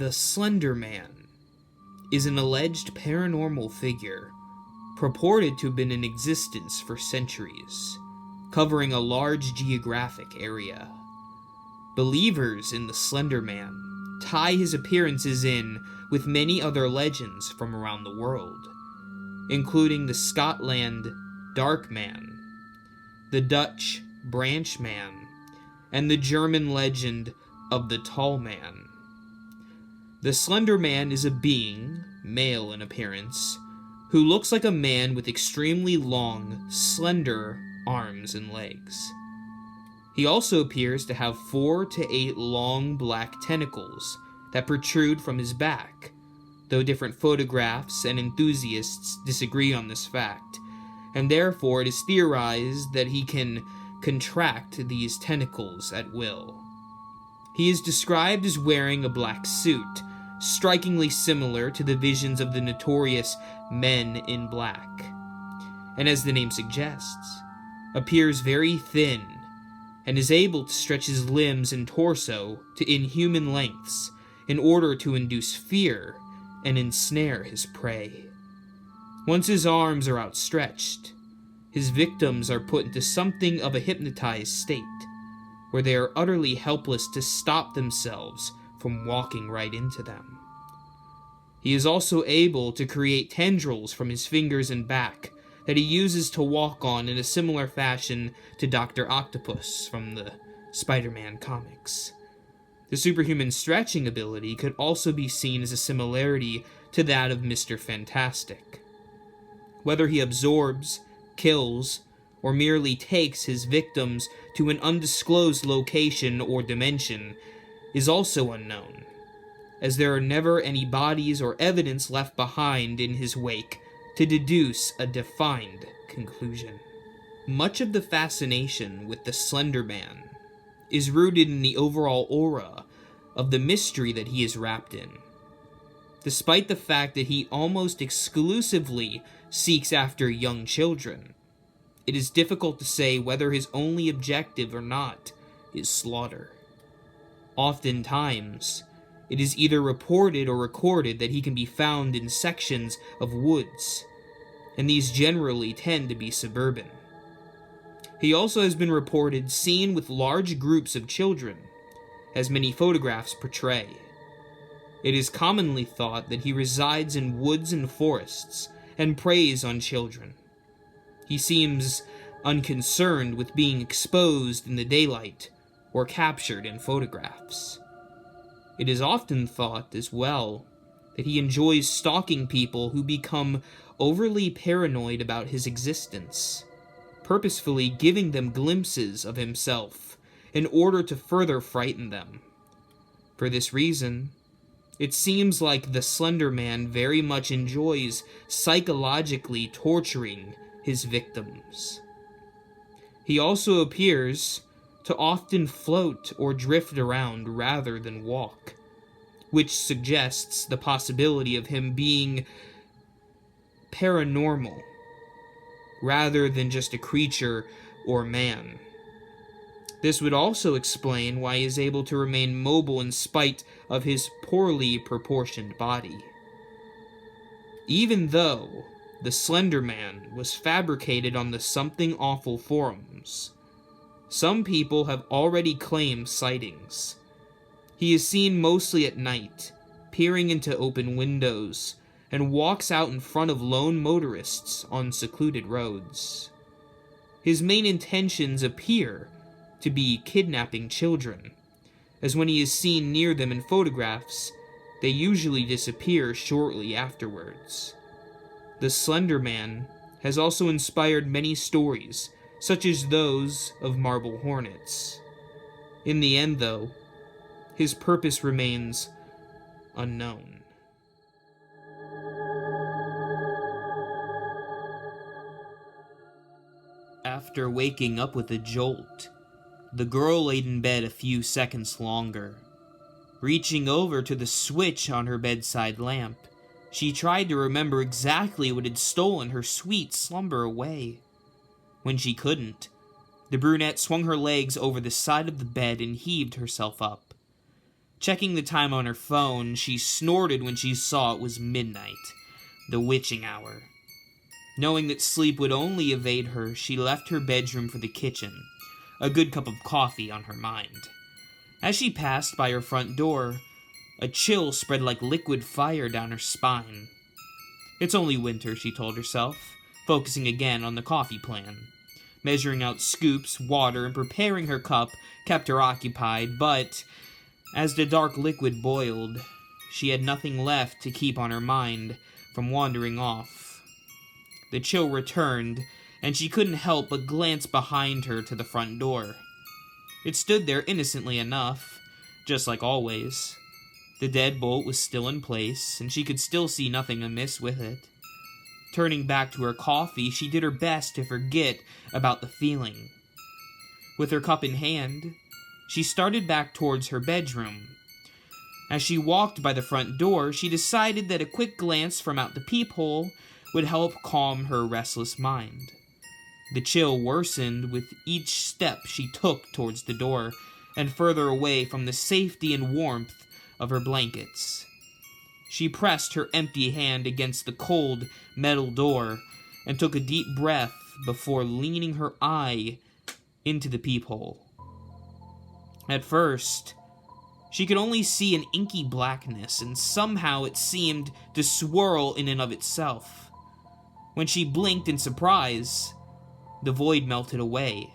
The Slender Man is an alleged paranormal figure purported to have been in existence for centuries, covering a large geographic area. Believers in the Slender Man tie his appearances in with many other legends from around the world, including the Scotland Dark Man, the Dutch Branch Man, and the German legend of the Tall Man. The Slender Man is a being, male in appearance, who looks like a man with extremely long, slender arms and legs. He also appears to have 4 to 8 long black tentacles that protrude from his back, though different photographs and enthusiasts disagree on this fact, and therefore it is theorized that he can contract these tentacles at will. He is described as wearing a black suit, strikingly similar to the visions of the notorious Men in Black, and as the name suggests, appears very thin and is able to stretch his limbs and torso to inhuman lengths in order to induce fear and ensnare his prey. Once his arms are outstretched, his victims are put into something of a hypnotized state, where they are utterly helpless to stop themselves from walking right into them. He is also able to create tendrils from his fingers and back that he uses to walk on in a similar fashion to Dr. Octopus from the Spider-Man comics. The superhuman stretching ability could also be seen as a similarity to that of Mr. Fantastic. Whether he absorbs, kills, or merely takes his victims to an undisclosed location or dimension is also unknown, as there are never any bodies or evidence left behind in his wake to deduce a defined conclusion. Much of the fascination with the Slender Man is rooted in the overall aura of the mystery that he is wrapped in. Despite the fact that he almost exclusively seeks after young children, it is difficult to say whether his only objective or not is slaughter. Oftentimes, it is either reported or recorded that he can be found in sections of woods, and these generally tend to be suburban. He also has been reported seen with large groups of children, as many photographs portray. It is commonly thought that he resides in woods and forests and preys on children. He seems unconcerned with being exposed in the daylight or captured in photographs. It is often thought, as well, that he enjoys stalking people who become overly paranoid about his existence, purposefully giving them glimpses of himself in order to further frighten them. For this reason, it seems like the Slender Man very much enjoys psychologically torturing his victims. He also appears to often float or drift around rather than walk, which suggests the possibility of him being paranormal rather than just a creature or man. This would also explain why he is able to remain mobile in spite of his poorly proportioned body. Even though the Slender Man was fabricated on the Something Awful forums, some people have already claimed sightings. He is seen mostly at night, peering into open windows, and walks out in front of lone motorists on secluded roads. His main intentions appear to be kidnapping children, as when he is seen near them in photographs, they usually disappear shortly afterwards. The Slender Man has also inspired many stories, such as those of marble hornets. In the end, though, his purpose remains unknown. After waking up with a jolt, the girl laid in bed a few seconds longer. Reaching over to the switch on her bedside lamp, she tried to remember exactly what had stolen her sweet slumber away. When she couldn't, the brunette swung her legs over the side of the bed and heaved herself up. Checking the time on her phone, she snorted when she saw it was midnight, the witching hour. Knowing that sleep would only evade her, she left her bedroom for the kitchen, a good cup of coffee on her mind. As she passed by her front door, a chill spread like liquid fire down her spine. It's only winter, she told herself, focusing again on the coffee plan. Measuring out scoops, water, and preparing her cup kept her occupied, but as the dark liquid boiled, she had nothing left to keep on her mind from wandering off. The chill returned, and she couldn't help but glance behind her to the front door. It stood there innocently enough, just like always. The deadbolt was still in place, and she could still see nothing amiss with it. Turning back to her coffee, she did her best to forget about the feeling. With her cup in hand, she started back towards her bedroom. As she walked by the front door, she decided that a quick glance from out the peephole would help calm her restless mind. The chill worsened with each step she took towards the door, and further away from the safety and warmth of her blankets. She pressed her empty hand against the cold metal door and took a deep breath before leaning her eye into the peephole. At first, she could only see an inky blackness, and somehow it seemed to swirl in and of itself. When she blinked in surprise, the void melted away.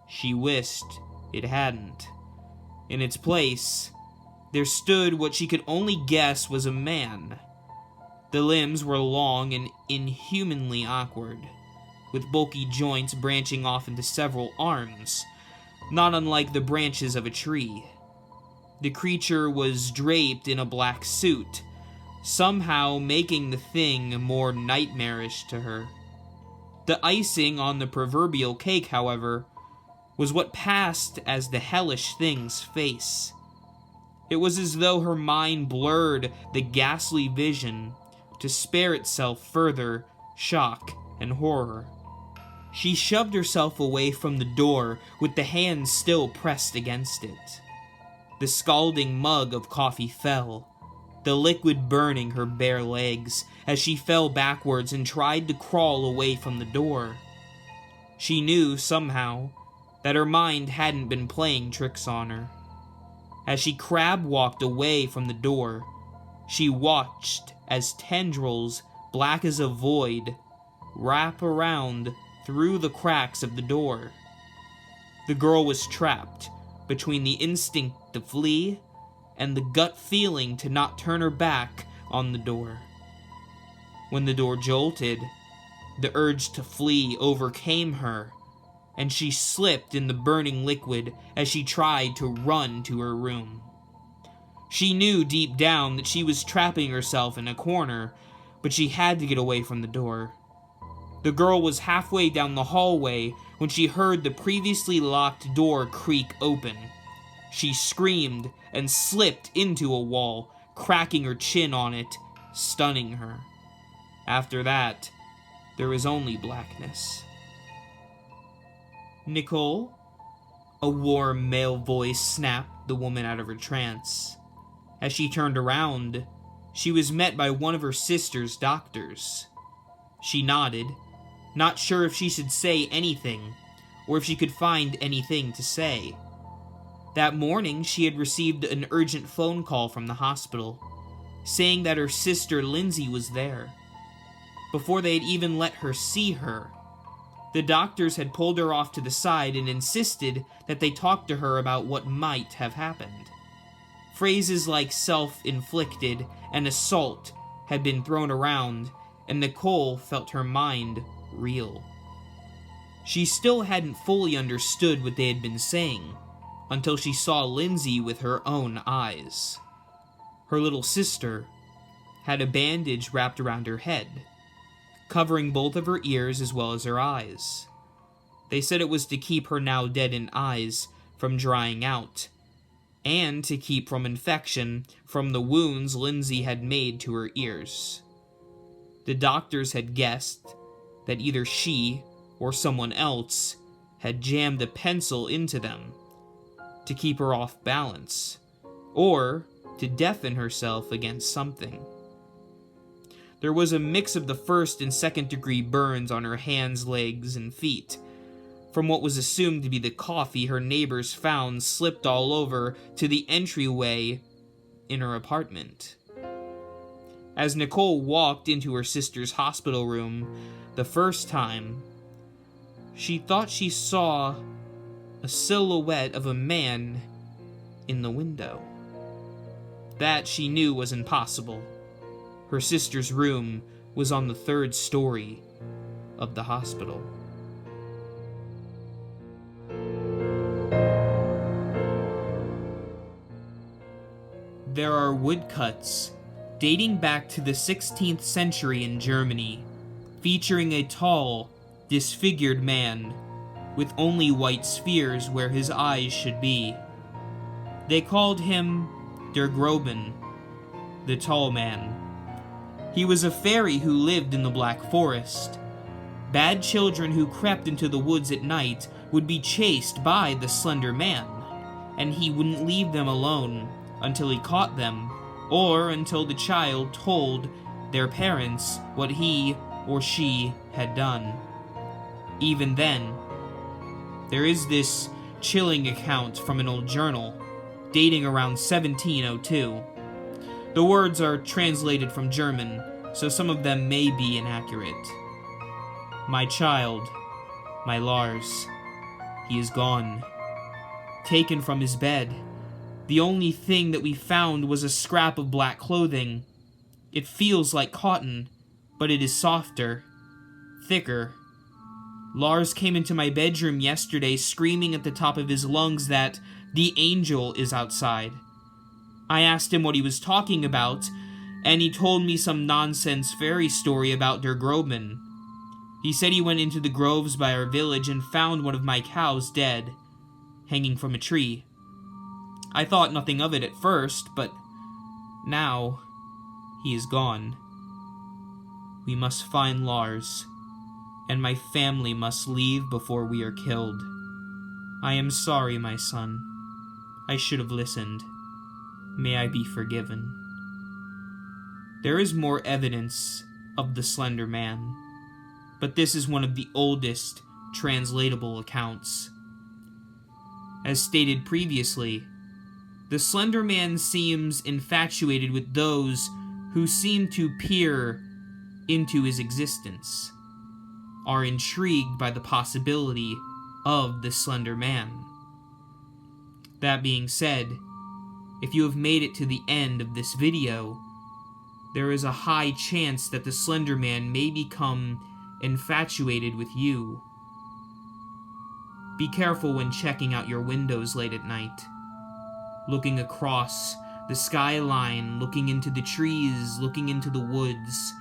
She wished it hadn't. In its place, there stood what she could only guess was a man. The limbs were long and inhumanly awkward, with bulky joints branching off into several arms, not unlike the branches of a tree. The creature was draped in a black suit, somehow making the thing more nightmarish to her. The icing on the proverbial cake, however, was what passed as the hellish thing's face. It was as though her mind blurred the ghastly vision to spare itself further shock and horror. She shoved herself away from the door with the hand still pressed against it. The scalding mug of coffee fell, the liquid burning her bare legs as she fell backwards and tried to crawl away from the door. She knew, somehow, that her mind hadn't been playing tricks on her. As she crab-walked away from the door, she watched as tendrils black as a void wrap around through the cracks of the door. The girl was trapped between the instinct to flee and the gut feeling to not turn her back on the door. When the door jolted, the urge to flee overcame her, and she slipped in the burning liquid as she tried to run to her room. She knew deep down that she was trapping herself in a corner, but she had to get away from the door. The girl was halfway down the hallway when she heard the previously locked door creak open. She screamed and slipped into a wall, cracking her chin on it, stunning her. After that, there was only blackness. "Nicole?" A warm male voice snapped the woman out of her trance. As she turned around, she was met by one of her sister's doctors. She nodded, not sure if she should say anything, or if she could find anything to say. That morning, she had received an urgent phone call from the hospital, saying that her sister Lindsay was there. Before they had even let her see her, the doctors had pulled her off to the side and insisted that they talk to her about what might have happened. Phrases like self-inflicted and assault had been thrown around, and Nicole felt her mind reel. She still hadn't fully understood what they had been saying, until she saw Lindsay with her own eyes. Her little sister had a bandage wrapped around her head, covering both of her ears as well as her eyes. They said it was to keep her now deadened eyes from drying out, and to keep from infection from the wounds Lindsay had made to her ears. The doctors had guessed that either she or someone else had jammed a pencil into them to keep her off balance, or to deafen herself against something. There was a mix of the first and second degree burns on her hands, legs, and feet, from what was assumed to be the coffee her neighbors found slipped all over to the entryway in her apartment. As Nicole walked into her sister's hospital room the first time, she thought she saw a silhouette of a man in the window. That she knew was impossible. Her sister's room was on the 3rd story of the hospital. There are woodcuts dating back to the 16th century in Germany, featuring a tall, disfigured man with only white spheres where his eyes should be. They called him Der Grobmann, the tall man. He was a fairy who lived in the Black Forest. Bad children who crept into the woods at night would be chased by the Slender Man, and he wouldn't leave them alone until he caught them, or until the child told their parents what he or she had done. Even then, there is this chilling account from an old journal, dating around 1702. The words are translated from German, so some of them may be inaccurate. My child, my Lars, he is gone. Taken from his bed. The only thing that we found was a scrap of black clothing. It feels like cotton, but it is softer, thicker. Lars came into my bedroom yesterday screaming at the top of his lungs that the angel is outside. I asked him what he was talking about, and he told me some nonsense fairy story about Der Grobmann. He said he went into the groves by our village and found one of my cows dead, hanging from a tree. I thought nothing of it at first, but now he is gone. We must find Lars, and my family must leave before we are killed. I am sorry, my son. I should have listened. May I be forgiven. There is more evidence of the Slender Man, but this is one of the oldest translatable accounts. As stated previously, the Slender Man seems infatuated with those who seem to peer into his existence, are intrigued by the possibility of the Slender Man. That being said, if you have made it to the end of this video, there is a high chance that the Slender Man may become infatuated with you. Be careful when checking out your windows late at night. Looking across the skyline, looking into the trees, looking into the woods.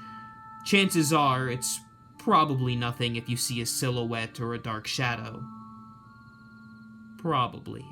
Chances are it's probably nothing if you see a silhouette or a dark shadow. Probably.